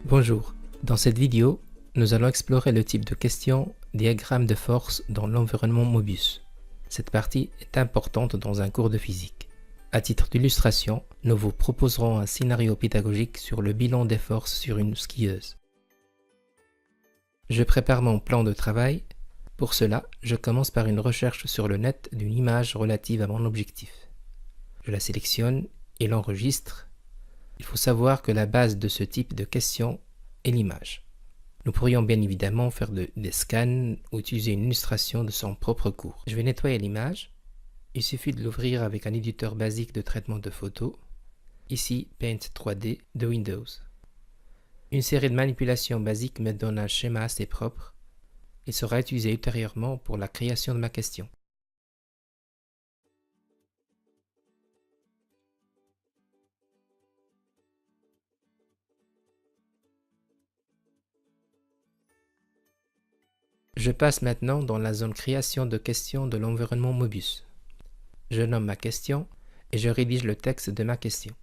Bonjour, dans cette vidéo, nous allons explorer le type de question diagramme de force dans l'environnement Mobius. Cette partie est importante dans un cours de physique. À titre d'illustration, nous vous proposerons un scénario pédagogique sur le bilan des forces sur une skieuse. Je prépare mon plan de travail. Pour cela, je commence par une recherche sur le net d'une image relative à mon objectif. Je la sélectionne et l'enregistre. Il faut savoir que la base de ce type de question est l'image. Nous pourrions bien évidemment faire des scans ou utiliser une illustration de son propre cours. Je vais nettoyer l'image. Il suffit de l'ouvrir avec un éditeur basique de traitement de photos. Ici, Paint 3D de Windows. Une série de manipulations basiques me donne un schéma assez propre. Il sera utilisé ultérieurement pour la création de ma question. Je passe maintenant dans la zone création de questions de l'environnement Mobius. Je nomme ma question et je rédige le texte de ma question.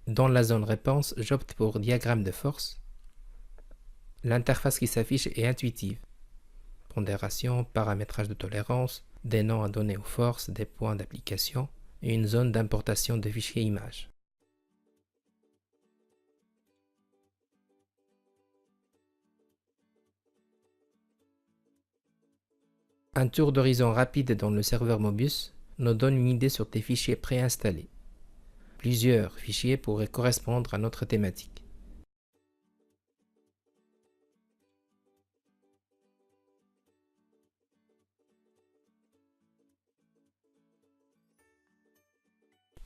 Dans la zone réponse, j'opte pour diagramme de force. L'interface qui s'affiche est intuitive. Pondération, paramétrage de tolérance, des noms à donner aux forces, des points d'application et une zone d'importation de fichiers images. Un tour d'horizon rapide dans le serveur Mobius nous donne une idée sur des fichiers préinstallés. Plusieurs fichiers pourraient correspondre à notre thématique.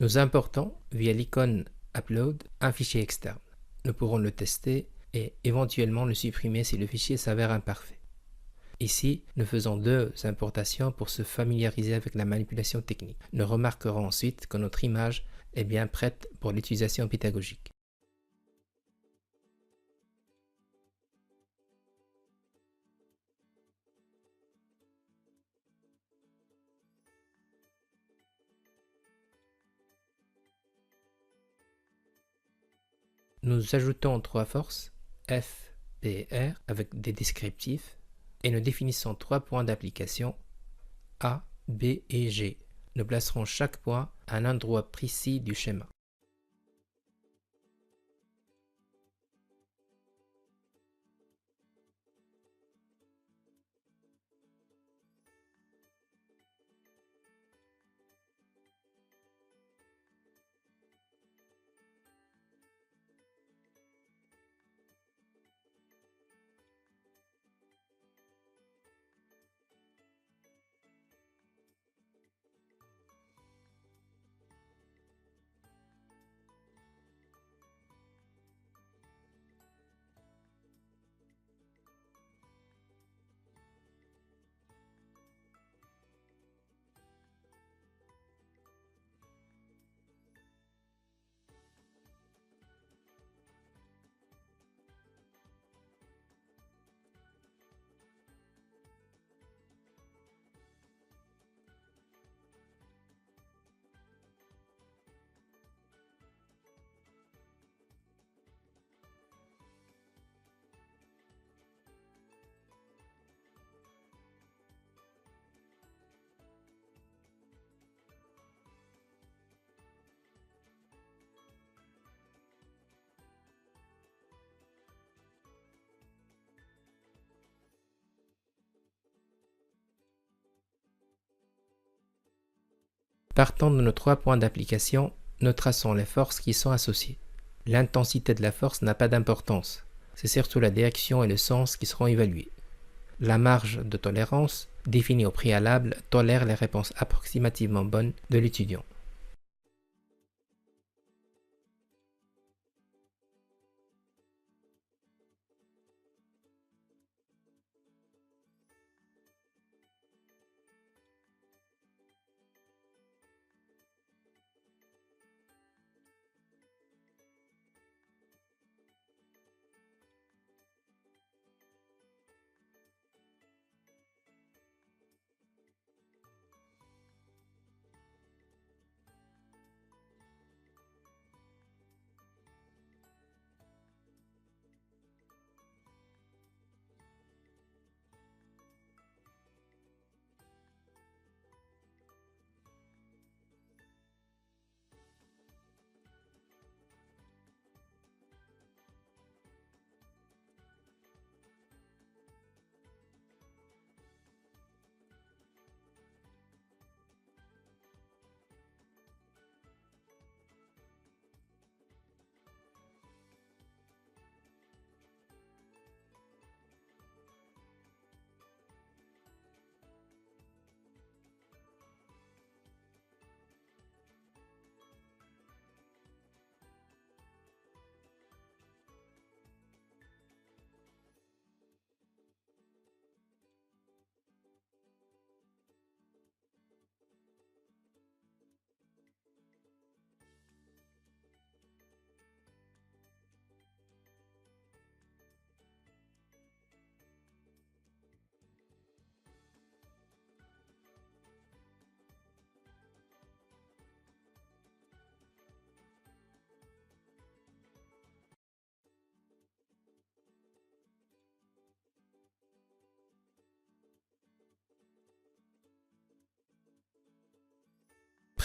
Nous importons, via l'icône Upload, un fichier externe. Nous pourrons le tester et éventuellement le supprimer si le fichier s'avère imparfait. Ici, nous faisons deux importations pour se familiariser avec la manipulation technique. Nous remarquerons ensuite que notre image est bien prête pour l'utilisation pédagogique. Nous ajoutons trois forces, F, P et R, avec des descriptifs, et nous définissons trois points d'application, A, B et G. Nous placerons chaque point à un endroit précis du schéma. Partant de nos trois points d'application, nous traçons les forces qui sont associées. L'intensité de la force n'a pas d'importance, c'est surtout la direction et le sens qui seront évalués. La marge de tolérance, définie au préalable, tolère les réponses approximativement bonnes de l'étudiant.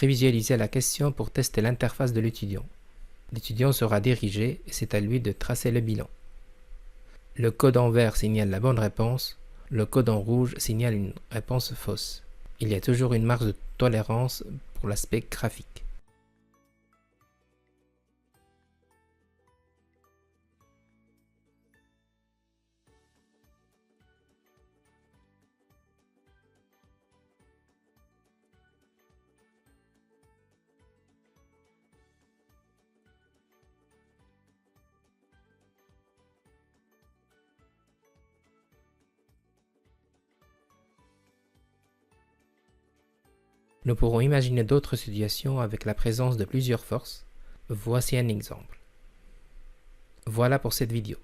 prévisualiser la question pour tester l'interface de l'étudiant. L'étudiant sera dirigé et c'est à lui de tracer le bilan. Le code en vert signale la bonne réponse, le code en rouge signale une réponse fausse. Il y a toujours une marge de tolérance pour l'aspect graphique. Nous pourrons imaginer d'autres situations avec la présence de plusieurs forces. Voici un exemple. Voilà pour cette vidéo.